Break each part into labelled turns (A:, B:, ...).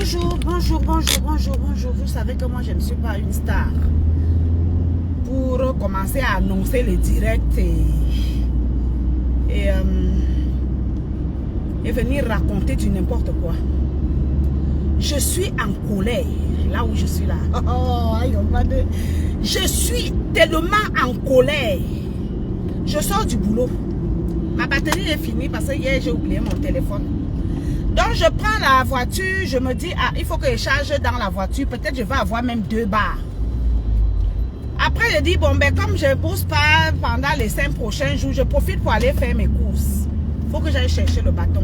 A: Bonjour. Vous savez que moi, je ne suis pas une star. Pour commencer à annoncer les directs et venir raconter du n'importe quoi. Je suis en colère, là où je suis là. Je suis tellement en colère. Je sors du boulot. Ma batterie est finie parce que hier, j'ai oublié mon téléphone. Donc, je prends la voiture, je me dis, ah, il faut que je charge dans la voiture. Peut-être je vais avoir même 2 bars. Après, je dis, bon, ben, comme je ne bosse pas pendant les 5 prochains jours, je profite pour aller faire mes courses. Il faut que j'aille chercher le bâton.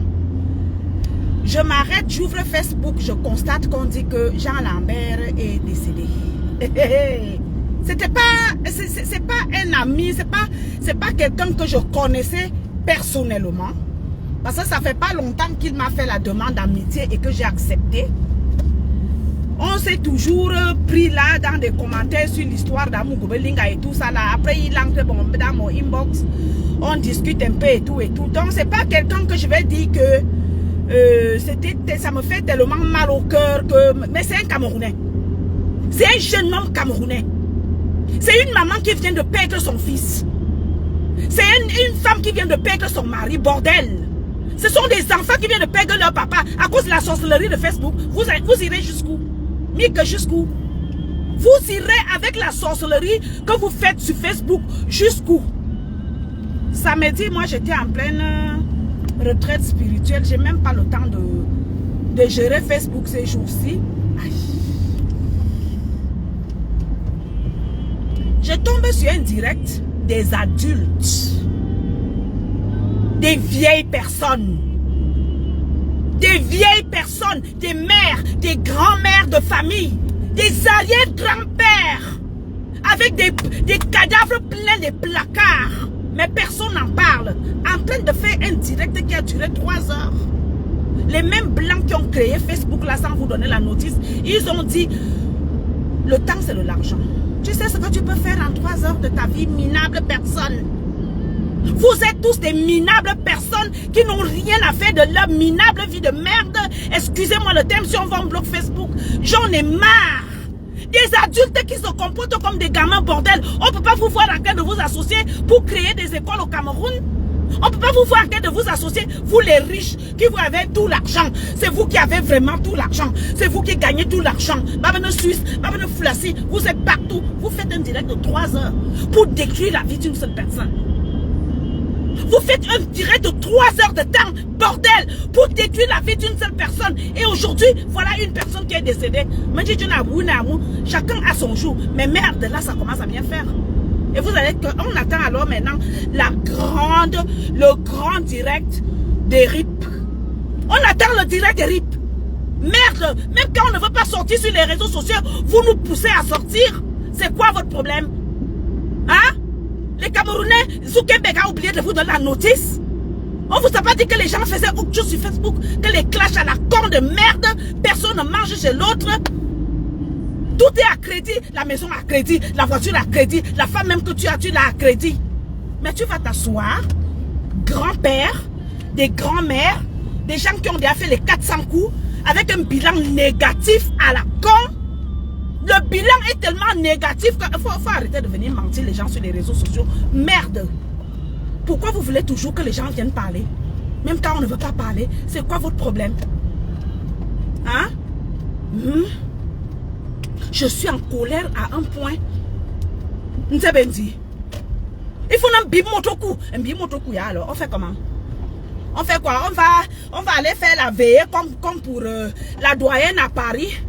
A: Je m'arrête, j'ouvre Facebook, je constate qu'on dit que Jean Lambert est décédé. C'est pas un ami, c'est pas quelqu'un que je connaissais personnellement. Parce que ça fait pas longtemps qu'il m'a fait la demande d'amitié et que j'ai accepté. On s'est toujours pris là dans des commentaires sur l'histoire d'Amou Gobelinga et tout ça là. Après, il entre dans mon inbox. On discute un peu et tout et tout. Donc, c'est pas quelqu'un que je vais dire que ça me fait tellement mal au cœur que... Mais c'est un Camerounais. C'est un jeune homme camerounais. C'est une maman qui vient de perdre son fils. C'est une femme qui vient de perdre son mari, bordel. Ce sont des enfants qui viennent de perdre leur papa à cause de la sorcellerie de Facebook. Vous irez jusqu'où? Mieux jusqu'où? Vous irez avec la sorcellerie que vous faites sur Facebook jusqu'où? Samedi, moi j'étais en pleine retraite spirituelle. J'ai même pas le temps de gérer Facebook ces jours-ci. Je tombe sur un direct des adultes, des vieilles personnes, des mères, des grands-mères de famille, des arrière-grands-pères, avec des cadavres pleins de placards, mais personne n'en parle, en train de faire un direct qui a duré 3 heures. Les mêmes blancs qui ont créé Facebook là sans vous donner la notice, ils ont dit, le temps c'est de l'argent. Tu sais ce que tu peux faire en 3 heures de ta vie, minable personne. Vous êtes tous des minables personnes qui n'ont rien à faire de leur minable vie de merde. Excusez-moi le terme si on va en bloc Facebook. J'en ai marre. Des adultes qui se comportent comme des gamins bordel. On ne peut pas vous voir en train de vous associer pour créer des écoles au Cameroun. On ne peut pas vous voir en train de vous associer, vous les riches, qui vous avez tout l'argent. C'est vous qui avez vraiment tout l'argent. C'est vous qui gagnez tout l'argent. Babane Suisse, Babane Flassi, vous êtes partout. Vous faites un direct de 3 heures pour détruire la vie d'une seule personne. Vous faites un direct de 3 heures de temps, bordel, pour détruire la vie d'une seule personne. Et aujourd'hui, voilà une personne qui est décédée. Chacun a son jour. Mais merde, là, ça commence à bien faire. Et vous allez on attend alors maintenant le grand direct des RIP. On attend le direct des RIP. Merde, même quand on ne veut pas sortir sur les réseaux sociaux, vous nous poussez à sortir. C'est quoi votre problème? Hein? Les Camerounais, Zuckerberg a oublié de vous donner la notice. On vous a pas dit que les gens faisaient autre chose sur Facebook, que les clashs à la con de merde, personne ne mange chez l'autre. Tout est à crédit, la maison à crédit, la voiture à crédit, la femme même que tu as, tu l'as à crédit. Mais tu vas t'asseoir, grand-père, des grands-mères, des gens qui ont déjà fait les 400 coups, avec un bilan négatif à la con. Le bilan est tellement négatif qu'il faut arrêter de venir mentir les gens sur les réseaux sociaux. Merde! Pourquoi vous voulez toujours que les gens viennent parler? Même quand on ne veut pas parler, c'est quoi votre problème? Hein? Je suis en colère à un point. Nzebendi. Il faut un bimotoku. Un bimotoku, alors, on fait comment? On fait quoi? On va aller faire la veillée comme pour la doyenne à Paris.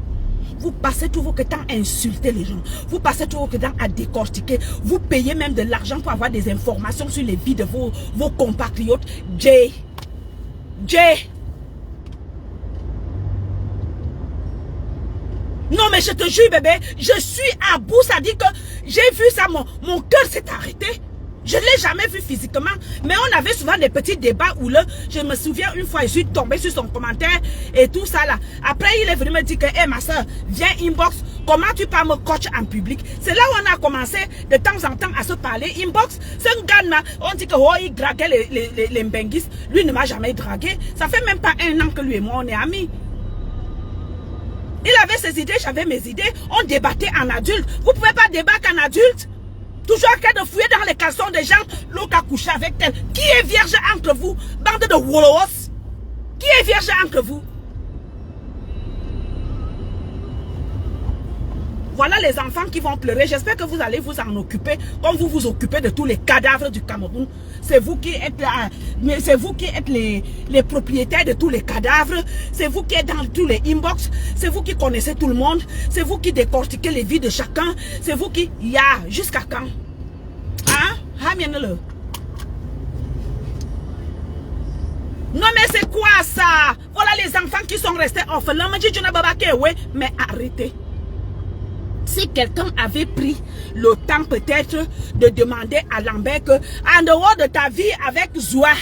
A: Vous passez tout votre temps à insulter les gens. Vous passez tout votre temps à décortiquer. Vous payez même de l'argent pour avoir des informations sur les vies de vos compatriotes. Jay. Non mais je te jure bébé, je suis à bout, ça dit que j'ai vu ça, mon cœur s'est arrêté. Je ne l'ai jamais vu physiquement, mais on avait souvent des petits débats où je me souviens une fois, je suis tombée sur son commentaire et tout ça là. Après, il est venu me dire que, hey, ma soeur, viens inbox, comment tu peux me coach en public? C'est là où on a commencé de temps en temps à se parler. Inbox, c'est un gars là, on dit que oh, il draguait les mbenguis. Lui ne m'a jamais dragué. Ça fait même pas 1 an que lui et moi on est amis. Il avait ses idées, j'avais mes idées. On débattait en adulte. Vous ne pouvez pas débattre en adulte. Toujours en train de fouiller dans les caleçons des gens. L'autre a couché avec elle. Qui est vierge entre vous? Bande de wollos. Qui est vierge entre vous? Voilà les enfants qui vont pleurer. J'espère que vous allez vous en occuper comme vous vous occupez de tous les cadavres du Cameroun. C'est vous qui êtes là, mais c'est vous qui êtes les propriétaires de tous les cadavres. C'est vous qui êtes dans tous les inbox. C'est vous qui connaissez tout le monde. C'est vous qui décortiquez les vies de chacun. C'est vous qui... jusqu'à quand? Hein? Amiens-le. Non mais c'est quoi ça? Voilà les enfants qui sont restés orphelins. Mais arrêtez. Si quelqu'un avait pris le temps peut-être de demander à Lambert que en dehors de ta vie avec Zoua,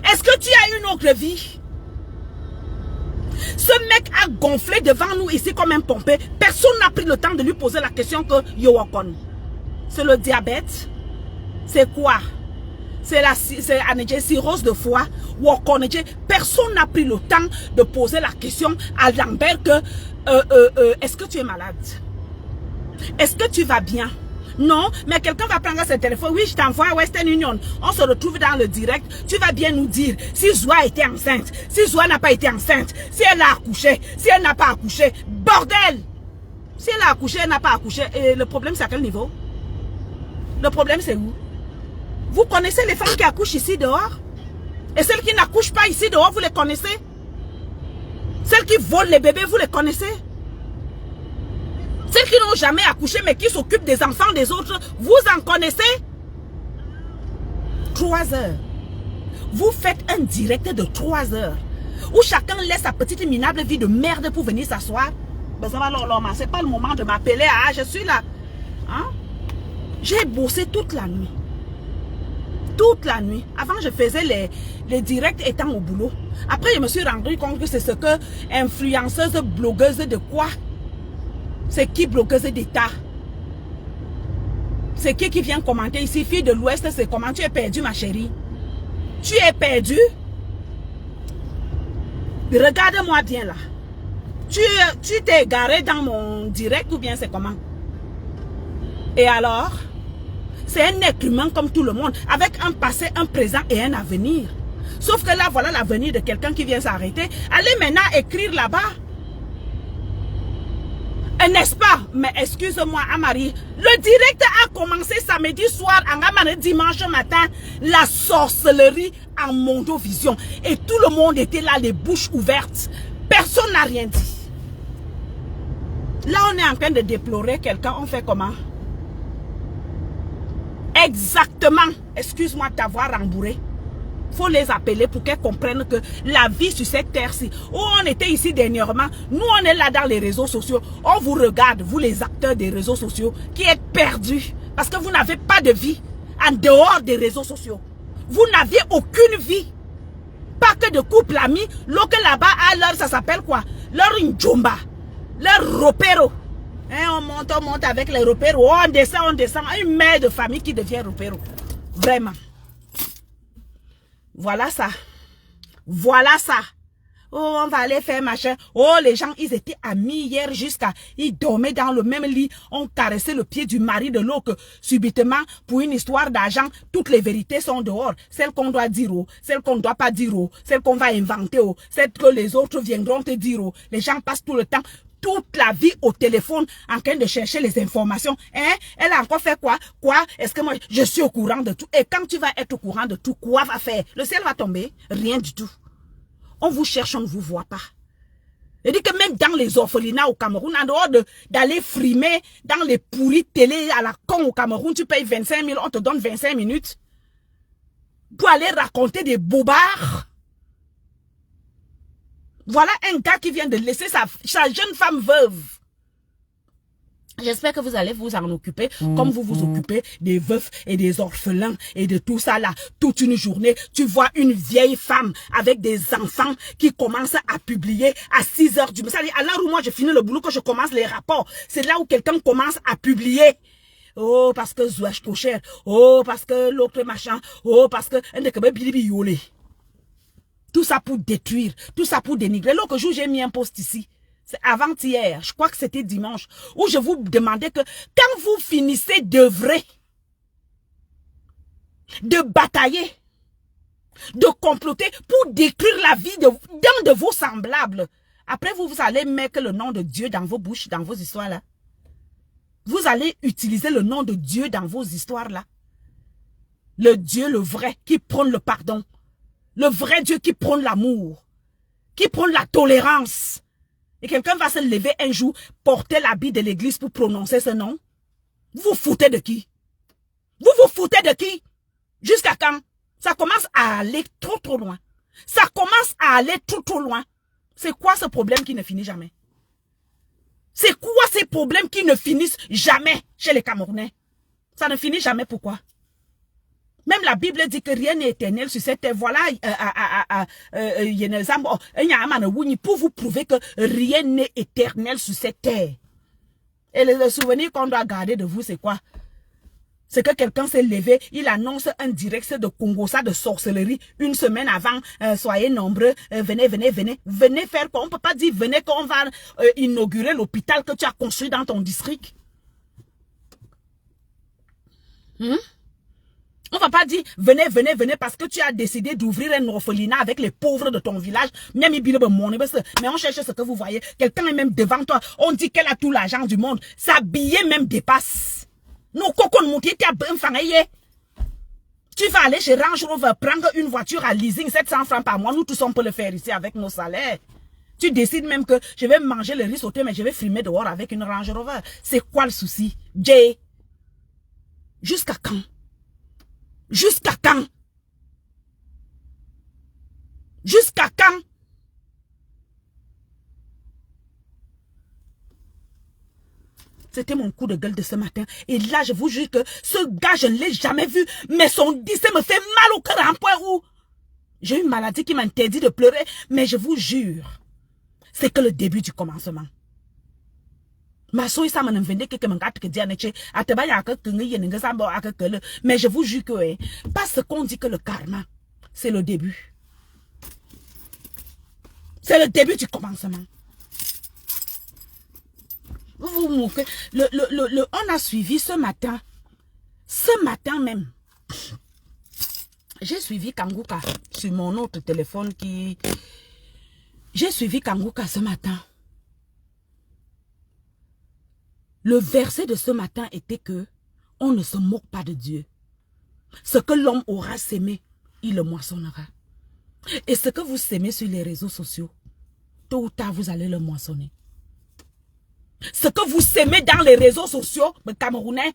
A: est-ce que tu as une autre vie? Ce mec a gonflé devant nous ici comme un pompé. Personne n'a pris le temps de lui poser la question que Yowakon. C'est le diabète? C'est quoi? C'est la cirrhose de foie? Personne n'a pris le temps de poser la question à Lambert que est-ce que tu es malade? Est-ce que tu vas bien? Non, mais quelqu'un va prendre ce téléphone. Oui, je t'envoie à Western Union. On se retrouve dans le direct. Tu vas bien nous dire si Zoua était enceinte, si Zoua n'a pas été enceinte, si elle a accouché, si elle n'a pas accouché. Bordel! Si elle a accouché, elle n'a pas accouché. Et le problème, c'est à quel niveau? Le problème, c'est où? Vous connaissez les femmes qui accouchent ici dehors? Et celles qui n'accouchent pas ici dehors, vous les connaissez? Celles qui volent les bébés, vous les connaissez? Celles qui n'ont jamais accouché mais qui s'occupent des enfants des autres, vous en connaissez? 3 heures. Vous faites un direct de 3 heures où chacun laisse sa petite minable vie de merde pour venir s'asseoir. Ben ça va, c'est pas le moment de m'appeler. Ah, je suis là. Hein? J'ai bossé toute la nuit. Toute la nuit. Avant, je faisais les directs étant au boulot. Après, je me suis rendu compte que c'est ce que influenceuse, blogueuse de quoi? C'est qui blogueuse d'État? C'est qui vient commenter ici? Fille de l'Ouest, c'est comment? Tu es perdu, ma chérie? Tu es perdu? Regarde-moi bien là. Tu t'es égaré dans mon direct ou bien c'est comment? Et alors? C'est un être humain comme tout le monde, avec un passé, un présent et un avenir. Sauf que là, voilà l'avenir de quelqu'un qui vient s'arrêter. Allez maintenant écrire là-bas. N'est-ce pas? Mais excuse-moi, Amari. Le direct a commencé samedi soir, en Amari, dimanche matin. La sorcellerie en Mondovision. Et tout le monde était là, les bouches ouvertes. Personne n'a rien dit. Là, on est en train de déplorer quelqu'un. On fait comment? Exactement. Excuse-moi de t'avoir rembourré. Faut les appeler pour qu'elles comprennent que la vie sur cette terre-ci, où on était ici dernièrement, nous on est là dans les réseaux sociaux, on vous regarde, vous les acteurs des réseaux sociaux, qui êtes perdus, parce que vous n'avez pas de vie en dehors des réseaux sociaux. Vous n'aviez aucune vie. Pas que de couple amis, l'autre là-bas a leur, ça s'appelle quoi? Leur njomba, leur ropero. Hein, on monte avec les ropero, on descend, une mère de famille qui devient ropero. Vraiment. Voilà ça. Voilà ça. Oh, on va aller faire machin. Oh, les gens, ils étaient amis hier jusqu'à... Ils dormaient dans le même lit. On caressait le pied du mari de l'autre. Subitement, pour une histoire d'argent, toutes les vérités sont dehors. Celles qu'on doit dire, oh, celles qu'on ne doit pas dire, oh, celles qu'on va inventer, oh, celles que les autres viendront te dire. Oh. Les gens passent tout le temps, toute la vie au téléphone en train de chercher les informations. Hein? Elle a encore fait quoi? Quoi? Est-ce que moi, je suis au courant de tout? Et quand tu vas être au courant de tout, quoi va faire? Le ciel va tomber? Rien du tout. On vous cherche, on ne vous voit pas. Je dis que même dans les orphelinats au Cameroun, en dehors d'aller frimer dans les pourris télé à la con au Cameroun, tu payes 25 000, on te donne 25 minutes pour aller raconter des bobards. Voilà un gars qui vient de laisser sa jeune femme veuve. J'espère que vous allez vous en occuper comme vous vous occupez des veufs et des orphelins et de tout ça là. Toute une journée, tu vois une vieille femme avec des enfants qui commencent à publier à 6 h du matin. À l'heure où moi je finis le boulot, que je commence les rapports, c'est là où quelqu'un commence à publier. Oh, parce que Zouach Kocher. Oh, parce que l'autre machin. Oh, parce que... Tout ça pour détruire, tout ça pour dénigrer. L'autre jour, j'ai mis un post ici. C'est avant-hier, je crois que c'était dimanche, où je vous demandais que quand vous finissez d'œuvrer, de batailler, de comploter pour détruire la vie d'un de vos semblables, après vous allez mettre le nom de Dieu dans vos bouches, dans vos histoires là. Vous allez utiliser le nom de Dieu dans vos histoires là. Le Dieu, le vrai, qui prône le pardon. Le vrai Dieu qui prône l'amour. Qui prône la tolérance. Et quelqu'un va se lever un jour, porter l'habit de l'église pour prononcer ce nom. Vous vous foutez de qui? Vous vous foutez de qui? Jusqu'à quand? Ça commence à aller trop loin. Ça commence à aller trop loin. C'est quoi ce problème qui ne finit jamais? C'est quoi ces problèmes qui ne finissent jamais chez les Camerounais? Ça ne finit jamais, pourquoi? Même la Bible dit que rien n'est éternel sur cette terre. Voilà, pour vous prouver que rien n'est éternel sur cette terre. Et le souvenir qu'on doit garder de vous, c'est quoi? C'est que quelqu'un s'est levé, il annonce un direct de Congo, ça de sorcellerie, une semaine avant, soyez nombreux, venez faire quoi? On ne peut pas dire, venez qu'on va inaugurer l'hôpital que tu as construit dans ton district. On va pas dire, venez parce que tu as décidé d'ouvrir un orphelinat avec les pauvres de ton village. Mais on cherche ce que vous voyez. Quelqu'un est même devant toi. On dit qu'elle a tout l'argent du monde. Sa billet même dépasse. Nous, tu vas aller chez Range Rover, prendre une voiture à leasing, 700 francs par mois. Nous tous on peut le faire ici avec nos salaires. Tu décides même que je vais manger le riz sauté, mais je vais frimer dehors avec une Range Rover. C'est quoi le souci? Jay, jusqu'à quand? Jusqu'à quand? Jusqu'à quand? C'était mon coup de gueule de ce matin. Et là, je vous jure que ce gars, je ne l'ai jamais vu. Mais son décès me fait mal au cœur à un point où j'ai une maladie qui m'interdit de pleurer. Mais je vous jure, c'est que le début du commencement. Mais je vous jure que parce qu'on dit que le karma, c'est le début. C'est le début du commencement. Vous moquez. On a suivi ce matin même. J'ai suivi Kanguka sur mon autre téléphone qui... J'ai suivi Kanguka ce matin. Le verset de ce matin était que on ne se moque pas de Dieu. Ce que l'homme aura sémé, il le moissonnera. Et ce que vous sémez sur les réseaux sociaux, tôt ou tard, vous allez le moissonner. Ce que vous sémez dans les réseaux sociaux, les Camerounais,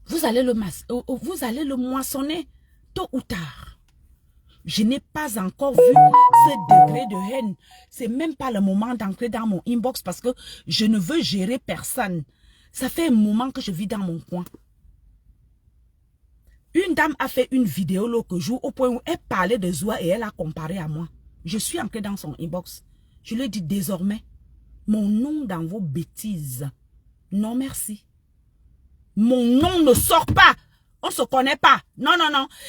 A: vous allez le moissonner tôt ou tard. Je n'ai pas encore vu ce degré de haine. C'est même pas le moment d'entrer dans mon inbox parce que je ne veux gérer personne. Ça fait un moment que je vis dans mon coin. Une dame a fait une vidéo l'autre jour au point où elle parlait de Zoua et elle a comparé à moi. Je suis entré dans son inbox. Je lui ai dit désormais, mon nom dans vos bêtises. Non merci. Mon nom ne sort pas. On ne se connaît pas. Non.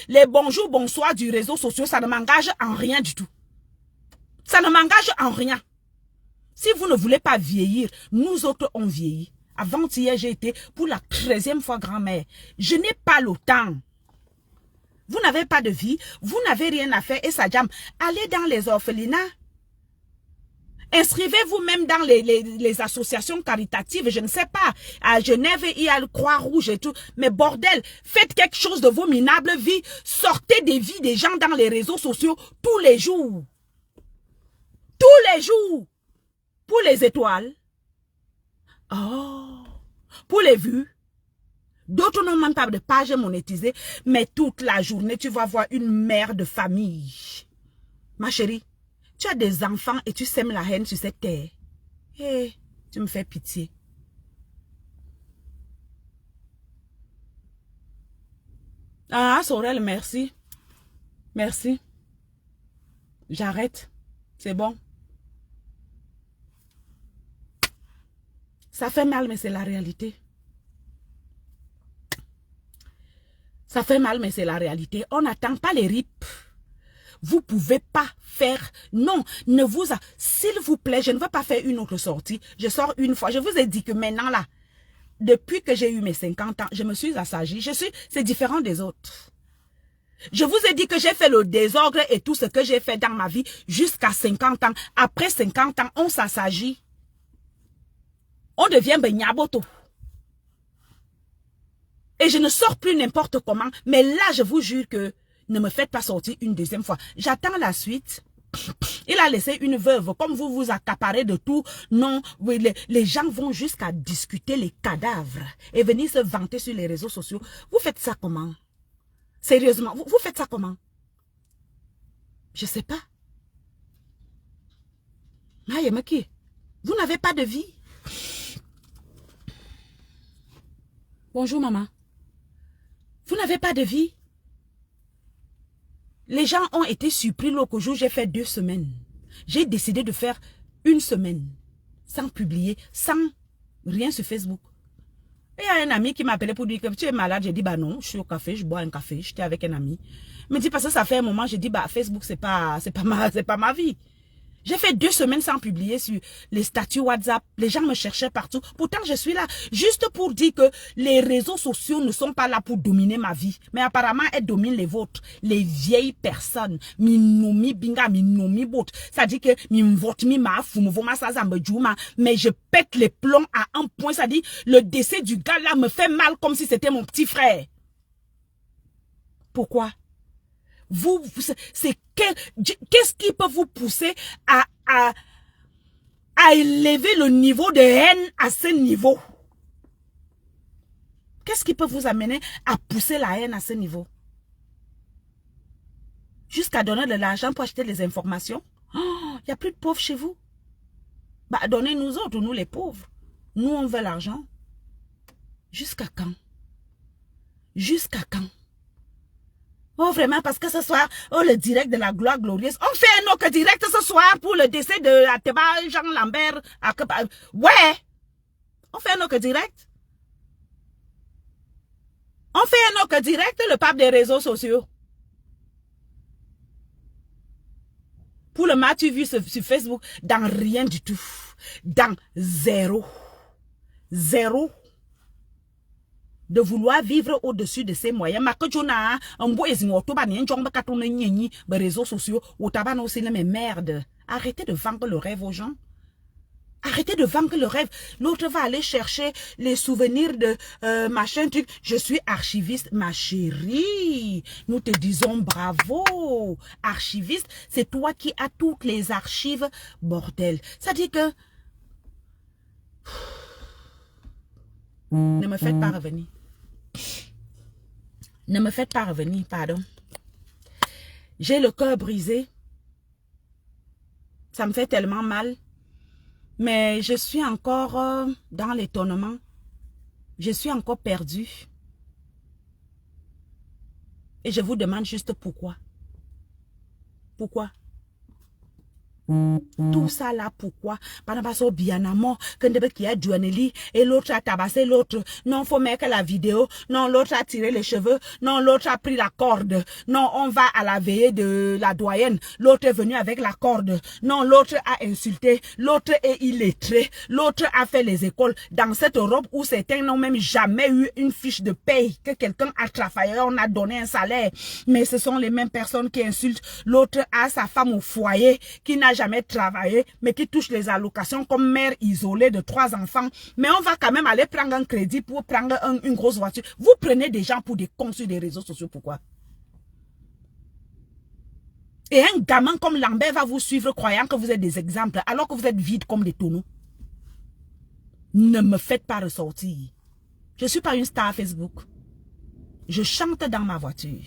A: Les bonjours, bonsoir du réseau social, ça ne m'engage en rien du tout. Ça ne m'engage en rien. Si vous ne voulez pas vieillir, nous autres, on vieillit. Avant-hier, j'ai été pour la 13e fois grand-mère. Je n'ai pas le temps. Vous n'avez pas de vie, vous n'avez rien à faire et ça jamme. Allez dans les orphelinats. Inscrivez-vous même dans les associations caritatives, je ne sais pas. À Genève, il y a le Croix-Rouge et tout. Mais bordel, faites quelque chose de vos minables vies. Sortez des vies des gens dans les réseaux sociaux tous les jours. Tous les jours. Pour les étoiles. Oh. Pour les vues. D'autres n'ont même pas de page monétisée. Mais toute la journée, tu vas voir une mère de famille. Ma chérie. Tu as des enfants et tu sèmes la haine sur cette terre. Hé, tu me fais pitié. Ah, Sorel, merci. Merci. J'arrête. C'est bon. Ça fait mal, mais c'est la réalité. Ça fait mal, mais c'est la réalité. On n'attend pas les rips. Vous pouvez pas faire... Non, ne vous... S'il vous plaît, je ne veux pas faire une autre sortie. Je sors une fois. Je vous ai dit que maintenant, là, depuis que j'ai eu mes 50 ans, je me suis assagie. C'est différent des autres. Je vous ai dit que j'ai fait le désordre et tout ce que j'ai fait dans ma vie jusqu'à 50 ans. Après 50 ans, on s'assagit. On devient Benyaboto. Et je ne sors plus n'importe comment. Mais là, je vous jure que ne me faites pas sortir une deuxième fois. J'attends la suite. Il a laissé une veuve. Comme vous vous accaparez de tout. Non, oui, les gens vont jusqu'à discuter les cadavres. Et venir se vanter sur les réseaux sociaux. Vous faites ça comment? Sérieusement, vous faites ça comment? Je ne sais pas. Mayemaki, vous n'avez pas de vie. Bonjour maman. Vous n'avez pas de vie. Les gens ont été surpris l'autre jour, j'ai fait 2 semaines. J'ai décidé de faire 1 semaine sans publier, sans rien sur Facebook. Et il y a un ami qui m'appelait pour dire que tu es malade. J'ai dit, bah non, je suis au café, je bois un café. J'étais avec un ami. Il me dit, parce que ça fait un moment, j'ai dit, bah Facebook, c'est pas ma vie. J'ai fait 2 semaines sans publier sur les statuts WhatsApp. Les gens me cherchaient partout. Pourtant, je suis là juste pour dire que les réseaux sociaux ne sont pas là pour dominer ma vie. Mais apparemment, elles dominent les vôtres. Les vieilles personnes. Minomi binga, minomi bot. Ça dit que mais je pète les plombs à un point. Ça dit, le décès du gars là me fait mal comme si c'était mon petit frère. Pourquoi? Qu'est-ce qui peut vous pousser à élever le niveau de haine à ce niveau? Qu'est-ce qui peut vous amener à pousser la haine à ce niveau? Jusqu'à donner de l'argent pour acheter les informations? Il n'y a plus de pauvres chez vous. Bah, donnez-nous autres, nous les pauvres. Nous, on veut l'argent. Jusqu'à quand? Jusqu'à quand? Oh, vraiment, parce que ce soir, oh, le direct de la gloire glorieuse. On fait un autre direct ce soir pour le décès de Ateba Jean Lambert. Ouais. On fait un autre direct. On fait un autre direct, le pape des réseaux sociaux. Pour le match vu sur Facebook, dans rien du tout. Dans zéro. Zéro. De vouloir vivre au-dessus de ses moyens. Réseaux sociaux, mais merde. Arrêtez de vendre le rêve aux gens. Arrêtez de vendre le rêve. L'autre va aller chercher les souvenirs de machin truc. Je suis archiviste, ma chérie. Nous te disons bravo. Archiviste, c'est toi qui as toutes les archives. Bordel. Ça dit que... Ne me faites pas revenir. Ne me faites pas revenir, pardon. J'ai le cœur brisé. Ça me fait tellement mal. Mais je suis encore dans l'étonnement. Je suis encore perdue. Et je vous demande juste pourquoi. Pourquoi? Tout ça là, pourquoi? Et l'autre a tabassé l'autre. Non, faut mettre la vidéo. Non, l'autre a tiré les cheveux. Non, l'autre a pris la corde. Non, on va à la veillée de la doyenne. L'autre est venu avec la corde. Non, l'autre a insulté. L'autre est illettré. L'autre a fait les écoles. Dans cette Europe où certains n'ont même jamais eu une fiche de paye, que quelqu'un a travaillé, on a donné un salaire. Mais ce sont les mêmes personnes qui insultent. L'autre a sa femme au foyer, qui n'a jamais travaillé, mais qui touche les allocations comme mère isolée de 3 enfants. Mais on va quand même aller prendre un crédit pour prendre une grosse voiture. Vous prenez des gens pour des cons sur des réseaux sociaux. Pourquoi? Et un gamin comme Lambert va vous suivre croyant que vous êtes des exemples, alors que vous êtes vides comme des tonneaux. Ne me faites pas ressortir. Je ne suis pas une star Facebook. Je chante dans ma voiture.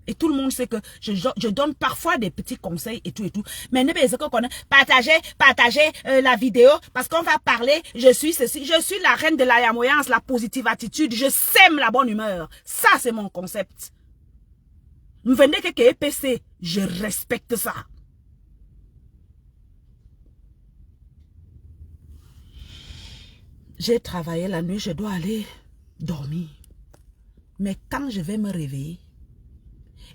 A: Et tout le monde sait que je donne parfois des petits conseils et tout et tout. Mais ne pas qu'on partagez la vidéo parce qu'on va parler. Je suis ceci. Je suis la reine de la yamoyance, la positive attitude. Je sème la bonne humeur. Ça, c'est mon concept. Vous venez que EPC. Je respecte ça. J'ai travaillé la nuit. Je dois aller dormir. Mais quand je vais me réveiller,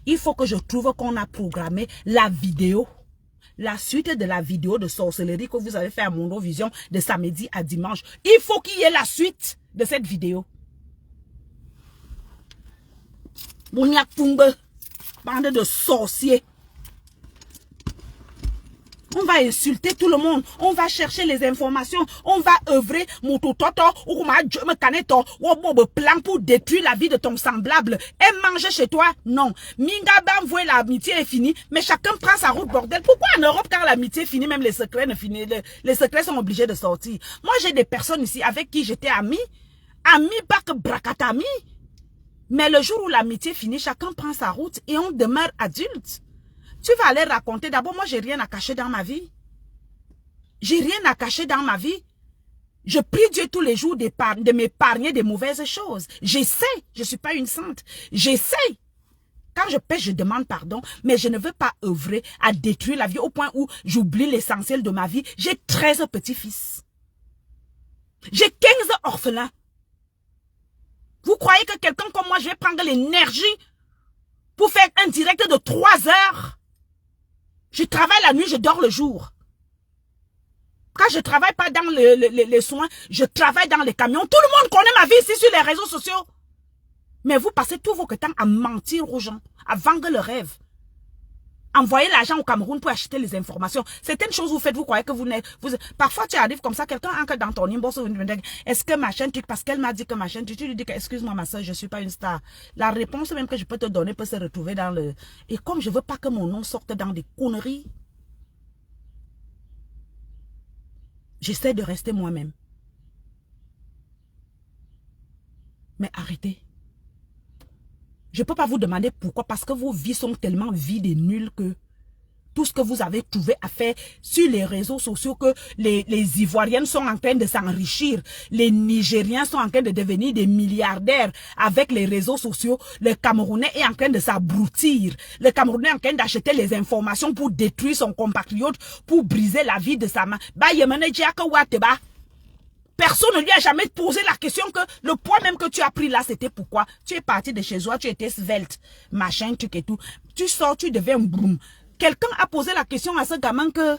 A: Il faut que je trouve qu'on a programmé la vidéo. La suite de la vidéo de sorcellerie que vous avez fait à Mondovision de samedi à dimanche. Il faut qu'il y ait la suite de cette vidéo. Mouniak Pumbe, bande de sorciers. On va insulter tout le monde. On va chercher les informations. On va œuvrer mon toto ou me caneto ou plan pour détruire la vie de ton semblable. Et manger chez toi? Non. Mingaba voit l'amitié est finie, mais chacun prend sa route, bordel. Pourquoi en Europe, quand l'amitié finit, même les secrets ne finissent, les secrets sont obligés de sortir? Moi, j'ai des personnes ici avec qui j'étais ami bak brakatami. Mais le jour où l'amitié finit, chacun prend sa route et on demeure adulte. Tu vas aller raconter. D'abord, moi, j'ai rien à cacher dans ma vie. J'ai rien à cacher dans ma vie. Je prie Dieu tous les jours de m'épargner des mauvaises choses. J'essaie. Je ne suis pas une sainte. J'essaie. Quand je pêche, je demande pardon. Mais je ne veux pas œuvrer à détruire la vie au point où j'oublie l'essentiel de ma vie. J'ai 13 petits-fils. J'ai 15 orphelins. Vous croyez que quelqu'un comme moi, je vais prendre l'énergie pour faire un direct de 3 heures? Je travaille la nuit, je dors le jour. Quand je ne travaille pas dans les soins, je travaille dans les camions. Tout le monde connaît ma vie ici sur les réseaux sociaux. Mais vous passez tout votre temps à mentir aux gens, à vendre le rêve. Envoyer l'argent au Cameroun pour acheter les informations. Certaines choses vous faites, vous croyez que vous n'êtes... Parfois, tu arrives comme ça, quelqu'un entre dans ton inbox, est-ce que ma chaîne, parce qu'elle m'a dit que ma chaîne, tu lui dis que, excuse-moi ma soeur, je ne suis pas une star. La réponse même que je peux te donner peut se retrouver dans le... Et comme je ne veux pas que mon nom sorte dans des conneries, j'essaie de rester moi-même. Mais arrêtez. Je ne peux pas vous demander pourquoi, parce que vos vies sont tellement vides et nulles que tout ce que vous avez trouvé à faire sur les réseaux sociaux, que les Ivoiriennes sont en train de s'enrichir, les Nigériens sont en train de devenir des milliardaires avec les réseaux sociaux, le Camerounais est en train de s'abrutir, le Camerounais est en train d'acheter les informations pour détruire son compatriote, pour briser la vie de sa main. Personne ne lui a jamais posé la question que le poids même que tu as pris là, c'était pourquoi? Tu es parti de chez toi, tu étais svelte, machin, truc et tout. Tu sors, tu deviens broum. Quelqu'un a posé la question à ce gamin que,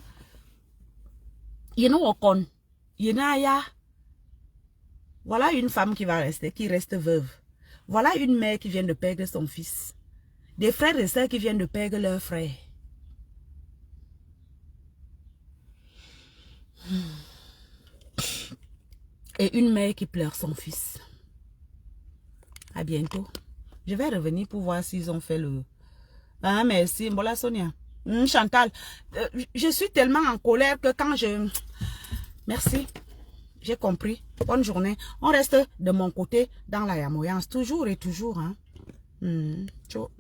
A: voilà une femme qui reste veuve. Voilà une mère qui vient de perdre son fils. Des frères et sœurs qui viennent de perdre leur frère. Et une mère qui pleure son fils. À bientôt. Je vais revenir pour voir s'ils ont fait le... Ah, merci. Voilà, Sonia. Chantal, je suis tellement en colère que quand je... Merci. J'ai compris. Bonne journée. On reste de mon côté dans la yamoyance. Toujours et toujours. Hein. Ciao.